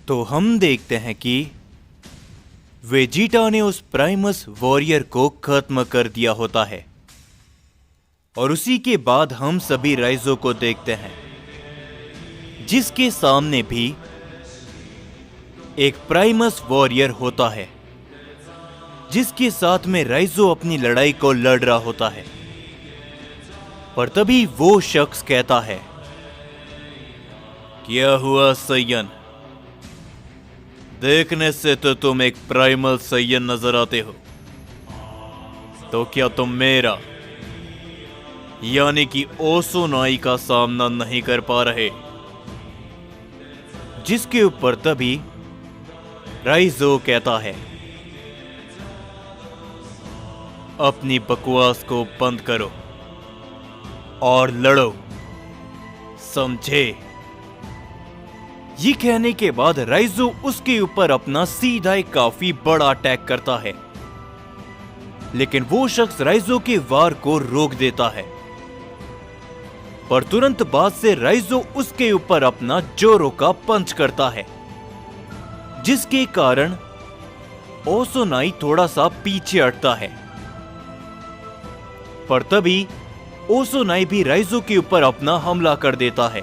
तो हम देखते हैं कि वेजिटा ने उस प्राइमस वॉरियर को खत्म कर दिया होता है और उसी के बाद हम सभी राइजो को देखते हैं जिसके सामने भी एक प्राइमस वॉरियर होता है जिसके साथ में राइजो अपनी लड़ाई को लड़ रहा होता है। पर तभी वो शख्स कहता है, क्या हुआ सैयन? देखने से तो तुम एक प्राइमल सैयन नजर आते हो, तो क्या तुम मेरा यानी कि ओसोनाई का सामना नहीं कर पा रहे? जिसके ऊपर तभी राइजो कहता है, अपनी बकवास को बंद करो और लड़ो, समझे? ये कहने के बाद राइजो उसके ऊपर अपना सीधा एक काफी बड़ा अटैक करता है, लेकिन वो शख्स राइजो के वार को रोक देता है। पर तुरंत बाद से राइजो उसके ऊपर अपना जोरो का पंच करता है, जिसके कारण ओसोनाई थोड़ा सा पीछे हटता है। पर तभी ओसोनाई भी राइजो के ऊपर अपना हमला कर देता है,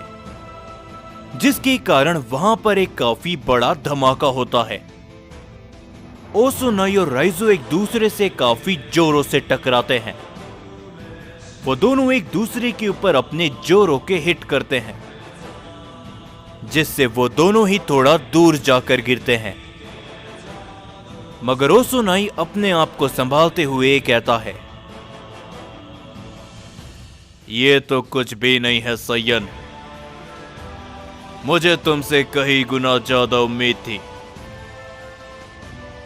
जिसके कारण वहां पर एक काफी बड़ा धमाका होता है। ओसोनाई और राइजो एक दूसरे से काफी जोरों से टकराते हैं। वो दोनों एक दूसरे के ऊपर अपने जोरों के हिट करते हैं, जिससे वो दोनों ही थोड़ा दूर जाकर गिरते हैं। मगर ओसोनाई अपने आप को संभालते हुए कहता है, ये तो कुछ भी नहीं है सैयन, मुझे तुमसे कहीं गुना ज्यादा उम्मीद थी,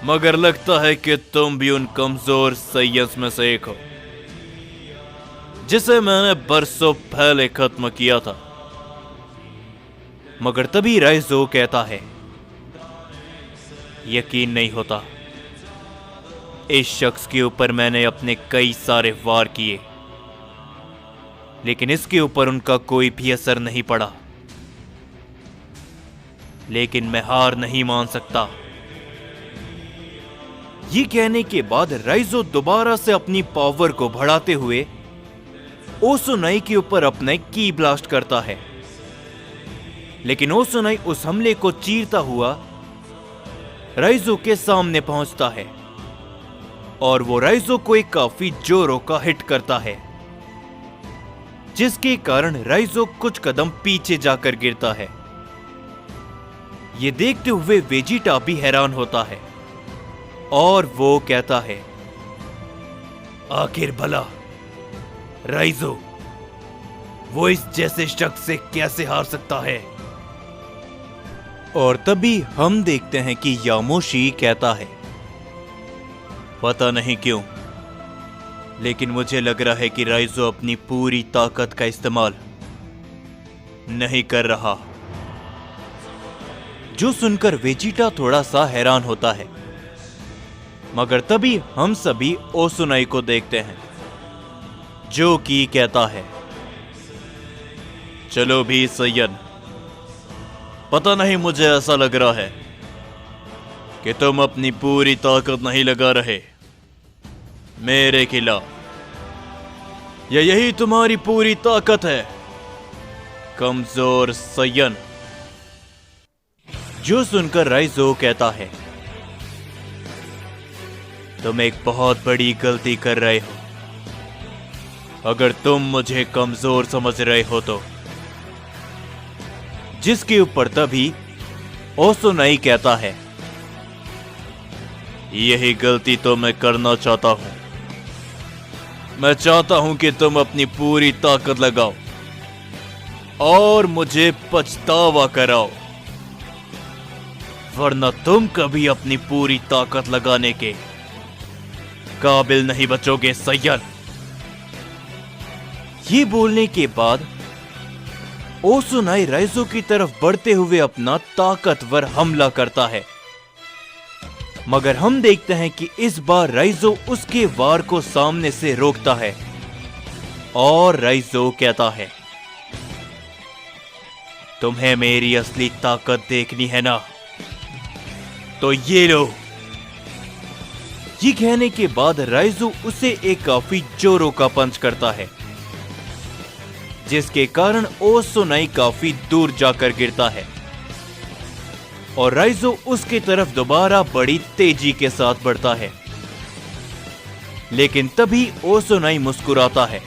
मगर लगता है कि तुम भी उन कमजोर सैयन्स में से एक हो जिसे मैंने बरसों पहले खत्म किया था। मगर तभी राइजो कहता है, यकीन नहीं होता, इस शख्स के ऊपर मैंने अपने कई सारे वार किए, लेकिन इसके ऊपर उनका कोई भी असर नहीं पड़ा। लेकिन मैं हार नहीं मान सकता। ये कहने के बाद राइजो दोबारा से अपनी पावर को बढ़ाते हुए ओसोनाई के ऊपर अपना एक की ब्लास्ट करता है, लेकिन ओसोनाई उस हमले को चीरता हुआ राइजो के सामने पहुंचता है और वो राइजो को एक काफी जोरों का हिट करता है, जिसके कारण राइजो कुछ कदम पीछे जाकर गिरता है। ये देखते हुए वेजिटा भी हैरान होता है और वो कहता है, आखिर भला राइजो वो इस जैसे शख्स से कैसे हार सकता है? और तभी हम देखते हैं कि यामोशी कहता है, पता नहीं क्यों, लेकिन मुझे लग रहा है कि राइजो अपनी पूरी ताकत का इस्तेमाल नहीं कर रहा। जो सुनकर वेजिटा थोड़ा सा हैरान होता है। मगर तभी हम सभी ओसोनाई को देखते हैं, जो कि कहता है, चलो भी सैयन, पता नहीं, मुझे ऐसा लग रहा है कि तुम अपनी पूरी ताकत नहीं लगा रहे मेरे खिलाफ। या यही तुम्हारी पूरी ताकत है, कमजोर सैयन? जो सुनकर राइजो कहता है, तुम एक बहुत बड़ी गलती कर रहे हो। अगर तुम मुझे कमजोर समझ रहे हो तो। जिसके ऊपर तभी ओसोनाई कहता है, यही गलती तो मैं करना चाहता हूं। मैं चाहता हूं कि तुम अपनी पूरी ताकत लगाओ और मुझे पछतावा कराओ, वरना तुम कभी अपनी पूरी ताकत लगाने के काबिल नहीं बचोगे सैयद। ये बोलने के बाद ओसोनाई राइजो की तरफ बढ़ते हुए अपना ताकतवर हमला करता है, मगर हम देखते हैं कि इस बार राइजो उसके वार को सामने से रोकता है और राइजो कहता है, तुम्हें मेरी असली ताकत देखनी है ना? तो ये लो। ये कहने के बाद राइजो उसे एक काफी जोरों का पंच करता है, जिसके कारण ओसोनाई काफी दूर जाकर गिरता है और राइजो उसके तरफ दोबारा बड़ी तेजी के साथ बढ़ता है। लेकिन तभी ओसोनाई मुस्कुराता है।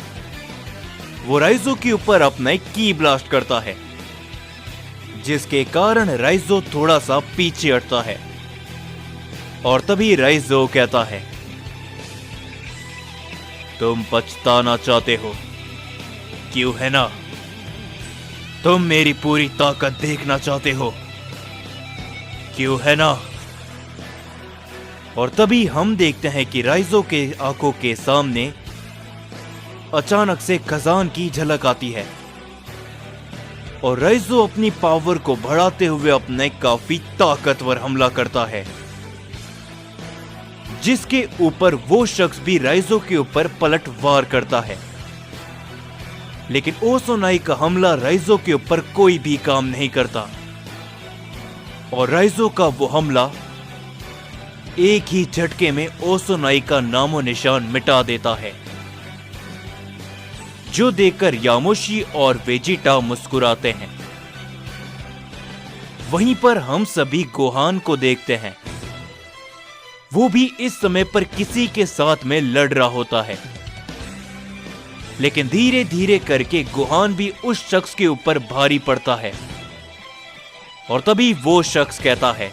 वो राइजो के ऊपर अपना एक की ब्लास्ट करता है, जिसके कारण राइजो थोड़ा सा पीछे हटता है और तभी राइजो कहता है, तुम पछताना चाहते हो, क्यों है ना? तुम मेरी पूरी ताकत देखना चाहते हो, क्यों है ना? और तभी हम देखते हैं कि राइजो के आंखों के सामने अचानक से खजान की झलक आती है और राइजो अपनी पावर को बढ़ाते हुए अपने काफी ताकतवर हमला करता है, जिसके ऊपर वो शख्स भी राइजो के ऊपर पलटवार करता है। लेकिन ओसोनाई का हमला राइजो के ऊपर कोई भी काम नहीं करता और राइजो का वो हमला एक ही झटके में ओसोनाई का नामो निशान मिटा देता है, जो देखकर यामोशी और वेजिटा मुस्कुराते हैं। वहीं पर हम सभी गोहान को देखते हैं। वो भी इस समय पर किसी के साथ में लड़ रहा होता है, लेकिन धीरे धीरे करके गोहान भी उस शख्स के ऊपर भारी पड़ता है और तभी वो शख्स कहता है,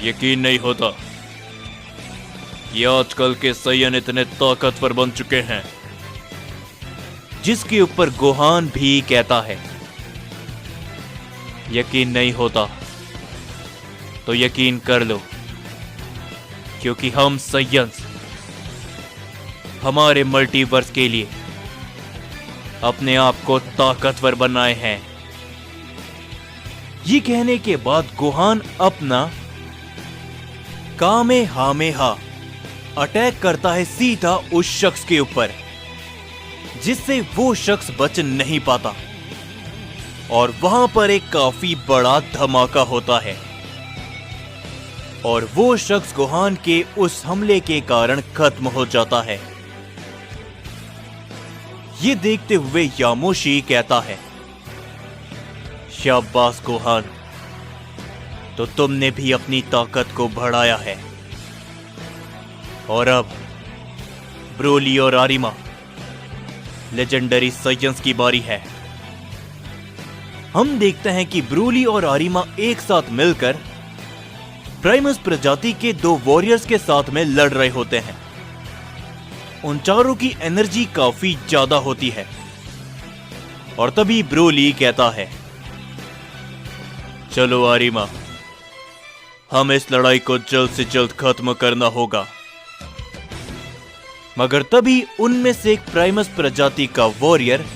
यकीन नहीं होता ये आजकल के सैयन इतने ताकतवर बन चुके हैं। जिसके ऊपर गोहान भी कहता है, यकीन नहीं होता तो यकीन कर लो, क्योंकि हम सैयन्स हमारे मल्टीवर्स के लिए अपने आप को ताकतवर बनाए हैं। ये कहने के बाद गोहान अपना कामेहामेहा अटैक करता है सीधा उस शख्स के ऊपर, जिससे वो शख्स बच नहीं पाता और वहां पर एक काफी बड़ा धमाका होता है और वो शख्स गोहान के उस हमले के कारण खत्म हो जाता है। ये देखते हुए यामोशी कहता है, शाबाश गोहान, तो तुमने भी अपनी ताकत को बढ़ाया है और अब ब्रोली और आरिमा लेजेंडरी सैयन्स की बारी है। हम देखते हैं कि ब्रोली और आरिमा एक साथ मिलकर प्राइमस प्रजाति के दो वॉरियर्स के साथ में लड़ रहे होते हैं। उन चारों की एनर्जी काफी ज्यादा होती है और तभी ब्रोली कहता है, चलो आरिमा, हम इस लड़ाई को जल्द से जल्द खत्म करना होगा। मगर तभी उनमें से एक प्राइमस प्रजाति का वॉरियर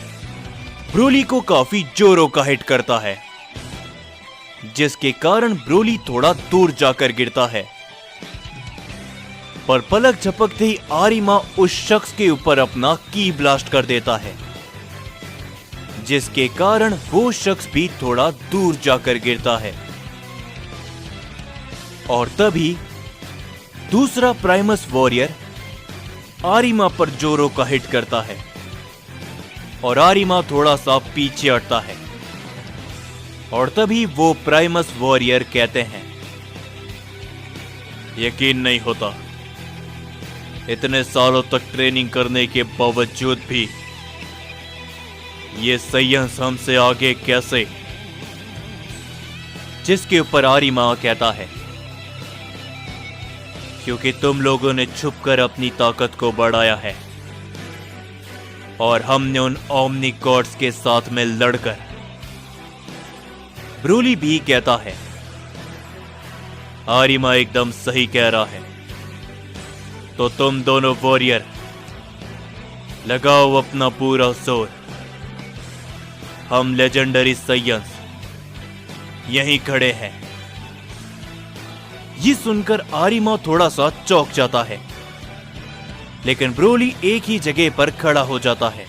ब्रोली को काफी जोरों का हिट करता है, जिसके कारण ब्रोली थोड़ा दूर जाकर गिरता है। पर पलक झपकते ही आरिमा उस शख्स के ऊपर अपना की ब्लास्ट कर देता है, जिसके कारण वो शख्स भी थोड़ा दूर जाकर गिरता है। और तभी दूसरा प्राइमस वॉरियर आरिमा पर जोरों का हिट करता है और आरिमा थोड़ा सा पीछे हटता है और तभी वो प्राइमस वॉरियर कहते हैं, यकीन नहीं होता, इतने सालों तक ट्रेनिंग करने के बावजूद भी ये सैयन्स हमसे आगे कैसे? जिसके ऊपर आरिमा कहता है, क्योंकि तुम लोगों ने छुपकर अपनी ताकत को बढ़ाया है और हमने उन ओमनी गॉड्स के साथ में लड़कर। ब्रोली भी कहता है, आरिमा एकदम सही कह रहा है, तो तुम दोनों वॉरियर लगाओ अपना पूरा जोर। हम लेजेंडरी सैयन्स यहीं खड़े हैं। ये सुनकर आरिमा थोड़ा सा चौंक जाता है, लेकिन ब्रोली एक ही जगह पर खड़ा हो जाता है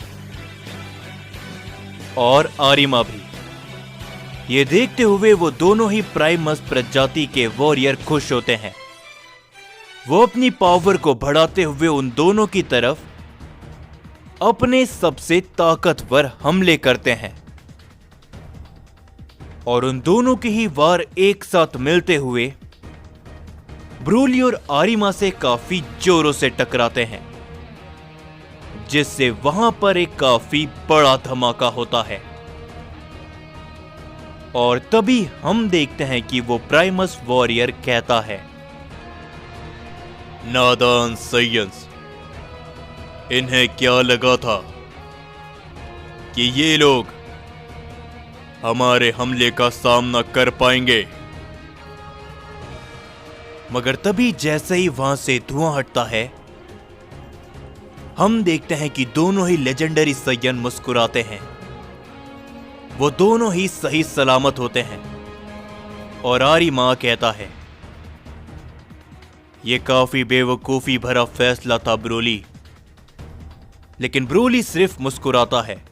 और आरिमा भी। ये देखते हुए वो दोनों ही प्राइमस प्रजाति के वॉरियर खुश होते हैं। वो अपनी पावर को बढ़ाते हुए उन दोनों की तरफ अपने सबसे ताकतवर हमले करते हैं और उन दोनों के ही वार एक साथ मिलते हुए ब्रोली और आरिमा से काफी जोरों से टकराते हैं, जिससे वहां पर एक काफी बड़ा धमाका होता है। और तभी हम देखते हैं कि वो प्राइमस वॉरियर कहता है, नादान सैयंस, इन्हें क्या लगा था कि ये लोग हमारे हमले का सामना कर पाएंगे। मगर तभी जैसे ही वहां से धुआं हटता है, हम देखते हैं कि दोनों ही लेजेंडरी सैयन मुस्कुराते हैं। वो दोनों ही सही सलामत होते हैं और आरिमा कहता है, यह काफी बेवकूफी भरा फैसला था ब्रोली। लेकिन ब्रोली सिर्फ मुस्कुराता है।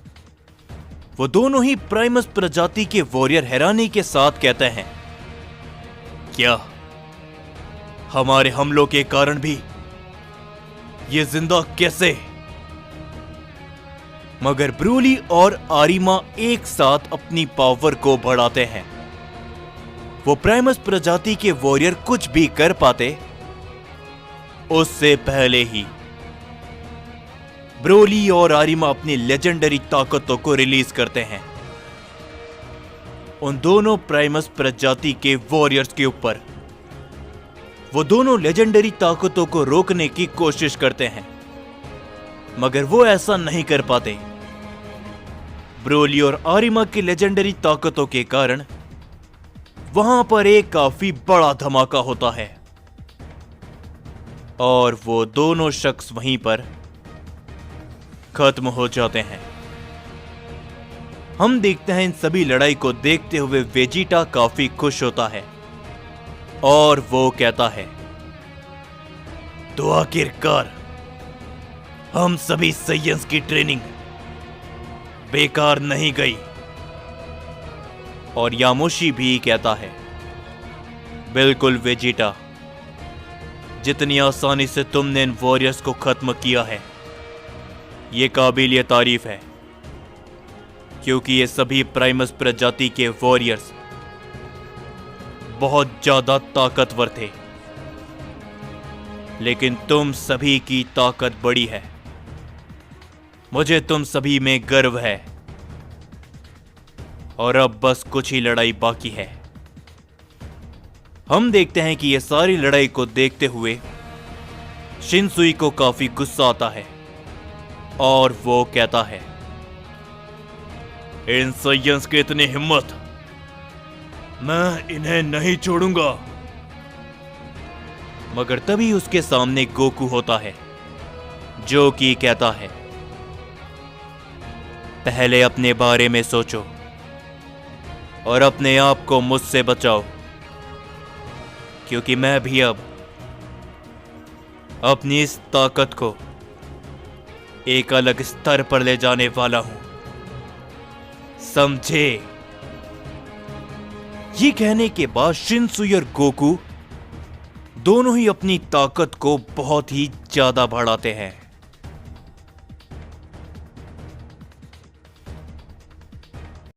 वो दोनों ही प्राइमस प्रजाति के वॉरियर हैरानी के साथ कहते हैं, क्या हमारे हमलों के कारण भी ये जिंदा कैसे? मगर ब्रोली और आरिमा एक साथ अपनी पावर को बढ़ाते हैं। वो प्राइमस प्रजाति के वॉरियर कुछ भी कर पाते उससे पहले ही ब्रोली और आरिमा अपनी लेजेंडरी ताकतों को रिलीज करते हैं उन दोनों प्राइमस प्रजाति के वॉरियर्स के ऊपर। वो दोनों लेजेंडरी ताकतों को रोकने की कोशिश करते हैं, मगर वो ऐसा नहीं कर पाते। ब्रोली और आरिमा की लेजेंडरी ताकतों के कारण वहां पर एक काफी बड़ा धमाका होता है और वो दोनों शख्स वहीं पर खत्म हो जाते हैं। हम देखते हैं इन सभी लड़ाई को देखते हुए वेजिटा काफी खुश होता है और वो कहता है, तो आखिरकार हम सभी सैयंस की ट्रेनिंग बेकार नहीं गई। और यामोशी भी कहता है, बिल्कुल वेजिटा, जितनी आसानी से तुमने इन वॉरियर्स को खत्म किया है, ये काबिलियत तारीफ है, क्योंकि ये सभी प्राइमस प्रजाति के वॉरियर्स बहुत ज्यादा ताकतवर थे। लेकिन तुम सभी की ताकत बड़ी है। मुझे तुम सभी में गर्व है और अब बस कुछ ही लड़ाई बाकी है। हम देखते हैं कि यह सारी लड़ाई को देखते हुए शिनसुई को काफी गुस्सा आता है और वो कहता है, इन सैयंस की इतनी हिम्मत, मैं इन्हें नहीं छोड़ूंगा। मगर तभी उसके सामने गोकू होता है, जो कि कहता है, पहले अपने बारे में सोचो और अपने आप को मुझसे बचाओ, क्योंकि मैं भी अब अपनी इस ताकत को एक अलग स्तर पर ले जाने वाला हूं, समझे? ये कहने के बाद शिनसुई और गोकू दोनों ही अपनी ताकत को बहुत ही ज्यादा बढ़ाते हैं।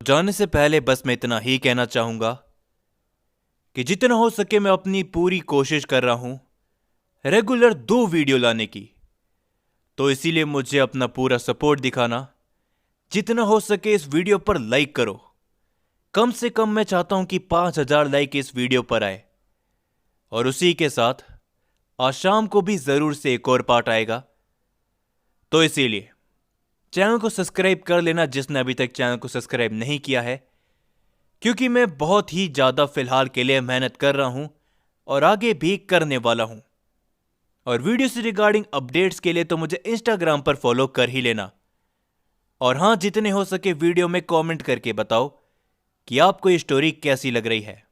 जाने से पहले बस मैं इतना ही कहना चाहूंगा कि जितना हो सके मैं अपनी पूरी कोशिश कर रहा हूं रेगुलर 2 वीडियो लाने की, तो इसीलिए मुझे अपना पूरा सपोर्ट दिखाना। जितना हो सके इस वीडियो पर लाइक करो। कम से कम मैं चाहता हूं कि 5000 लाइक इस वीडियो पर आए, और उसी के साथ आज शाम को भी जरूर से एक और पार्ट आएगा। तो इसीलिए चैनल को सब्सक्राइब कर लेना जिसने अभी तक चैनल को सब्सक्राइब नहीं किया है, क्योंकि मैं बहुत ही ज्यादा फिलहाल के लिए मेहनत कर रहा हूं और आगे भी करने वाला हूं। और वीडियो से रिगार्डिंग अपडेट्स के लिए तो मुझे इंस्टाग्राम पर फॉलो कर ही लेना। और हां, जितने हो सके वीडियो में कमेंट करके बताओ कि आपको ये स्टोरी कैसी लग रही है।